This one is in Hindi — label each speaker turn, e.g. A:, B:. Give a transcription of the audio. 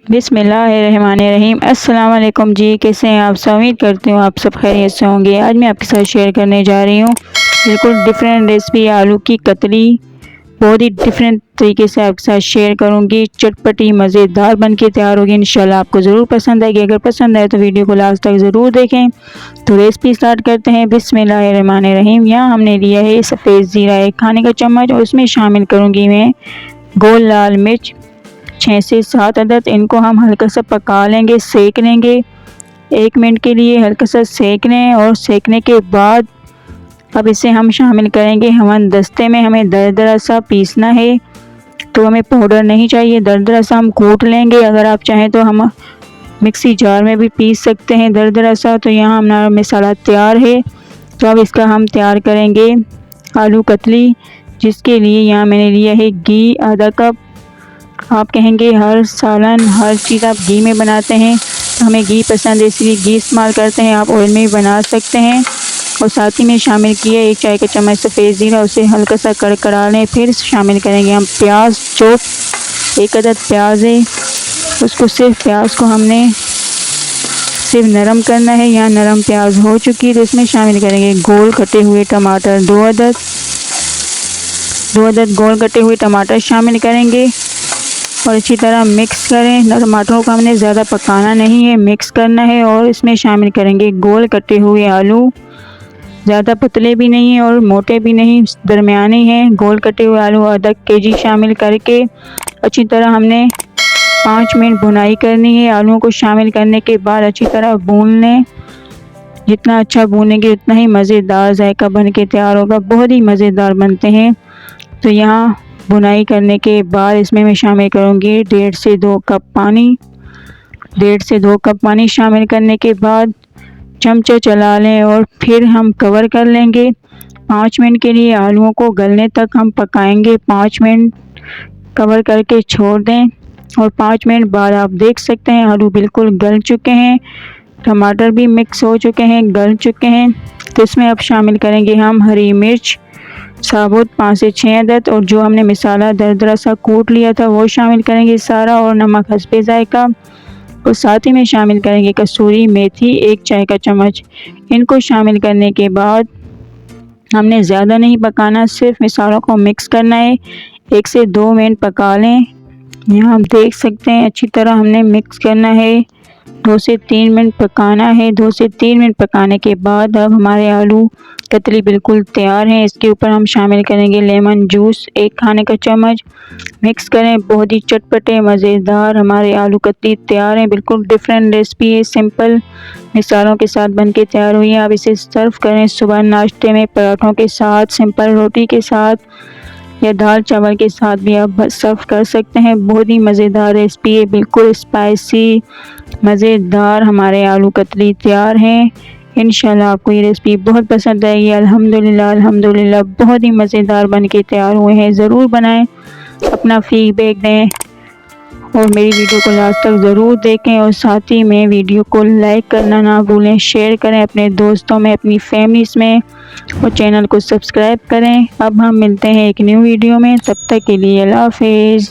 A: बिस्मिल्लाहिर्रहमानिर्रहीम। अस्सलाम वालेकुम जी, कैसे हैं आप सब? उम्मीद करती हूँ आप सब खैरियत से होंगे। आज मैं आपके साथ शेयर करने जा रही हूँ बिल्कुल डिफरेंट रेसिपी, आलू की कतली। बहुत ही डिफरेंट तरीके से आपके साथ शेयर करूँगी। चटपटी मज़ेदार बन के तैयार होगी। इंशाल्लाह आपको ज़रूर पसंद आएगी। अगर पसंद आए तो वीडियो को लास्ट तक ज़रूर देखें। तो रेसिपी स्टार्ट करते हैं। बिस्मिल्लाहिर्रहमानिर्रहीम। यहाँ हमने लिया है सफ़ेद ज़ीरा 1 खाने का चम्मच, और उसमें शामिल करूँगी मैं गोल लाल मिर्च 6 से 7 अदद। इनको हम हल्का सा पका लेंगे, सेक लेंगे। 1 मिनट के लिए हल्का सा सेक लें, और सेकने के बाद अब इसे हम शामिल करेंगे हमन दस्ते में। हमें दरदरा सा पीसना है, तो हमें पाउडर नहीं चाहिए, दरदरा सा हम कूट लेंगे। अगर आप चाहें तो हम मिक्सी जार में भी पीस सकते हैं दरदरा सा। तो यहाँ हमारा मसाला तैयार है। तो अब इसका हम तैयार करेंगे आलू कतली, जिसके लिए यहाँ मैंने लिया है घी आधा कप। आप कहेंगे हर सालन हर चीज़ आप घी में बनाते हैं, तो हमें घी पसंद है इसलिए घी इस्तेमाल करते हैं। आप ऑयल में भी बना सकते हैं। और साथ ही में शामिल किए 1 चाय का चम्मच सफ़ेद ज़ीरा, उसे हल्का सा कड़कड़ा लें। फिर शामिल करेंगे हम प्याज चॉप, 1 अदद प्याज है, उसको सिर्फ प्याज को हमने सिर्फ नरम करना है। यहाँ नरम प्याज हो चुकी है, तो इसमें शामिल करेंगे गोल कटे हुए टमाटर 2 अदद। 2 अदद गोल कटे हुए टमाटर शामिल करेंगे और अच्छी तरह मिक्स करें। टमाटरों को हमने ज़्यादा पकाना नहीं है, मिक्स करना है। और इसमें शामिल करेंगे गोल कटे हुए आलू, ज़्यादा पतले भी नहीं है और मोटे भी नहीं, दरमियाने हैं। गोल कटे हुए आलू आधा केजी शामिल करके अच्छी तरह हमने 5 मिनट भुनाई करनी है। आलूओं को शामिल करने के बाद अच्छी तरह भून लें। जितना अच्छा भूनेंगे उतना ही मज़ेदार जायका बन के तैयार होगा। बहुत ही मज़ेदार बनते हैं। तो यहाँ भुनाई करने के बाद इसमें मैं शामिल करूँगी 1.5 से 2 कप पानी। 1.5 से 2 कप पानी शामिल करने के बाद चमचा चला लें और फिर हम कवर कर लेंगे। 5 मिनट के लिए आलूओं को गलने तक हम पकाएंगे। 5 मिनट कवर करके छोड़ दें, और 5 मिनट बाद आप देख सकते हैं आलू बिल्कुल गल चुके हैं, टमाटर भी मिक्स हो चुके हैं, गल चुके हैं। तो इसमें अब शामिल करेंगे हम हरी मिर्च साबुत 5 से 6 अदद, और जो हमने मसाला दरदरा सा कूट लिया था वो शामिल करेंगे सारा, और नमक हस्बे जायका। और साथ ही में शामिल करेंगे कसूरी मेथी 1 चाय का चम्मच। इनको शामिल करने के बाद हमने ज़्यादा नहीं पकाना, सिर्फ मसालों को मिक्स करना है। 1 से 2 मिनट पका लें। यहाँ हम देख सकते हैं अच्छी तरह हमने मिक्स करना है। 2 से 3 मिनट पकाना है। 2 से 3 मिनट पकाने के बाद अब हमारे आलू कतली बिल्कुल तैयार हैं। इसके ऊपर हम शामिल करेंगे लेमन जूस 1 खाने का चम्मच। मिक्स करें। बहुत ही चटपटे मज़ेदार हमारे आलू कतली तैयार हैं। बिल्कुल डिफरेंट रेसिपी है, सिंपल मसालों के साथ बन के तैयार हुई है। आप इसे सर्व करें सुबह नाश्ते में पराठों के साथ, सिंपल रोटी के साथ, या दाल चावल के साथ भी आप सर्व कर सकते हैं। बहुत ही मज़ेदार रेसिपी है, बिल्कुल स्पाइसी मज़ेदार हमारे आलू कतली तैयार हैं। इंशाल्लाह आपको ये रेसिपी बहुत पसंद आएगी। अल्हम्दुलिल्लाह अल्हम्दुलिल्लाह बहुत ही मज़ेदार बन के तैयार हुए हैं। ज़रूर बनाएं, अपना फीडबैक दें, और मेरी वीडियो को लास्ट तक ज़रूर देखें। और साथ ही में वीडियो को लाइक करना ना भूलें, शेयर करें अपने दोस्तों में, अपनी फैमिलीज़ में, और चैनल को सब्सक्राइब करें। अब हम मिलते हैं एक न्यू वीडियो में, तब तक के लिए अल्लाह हाफ़िज़।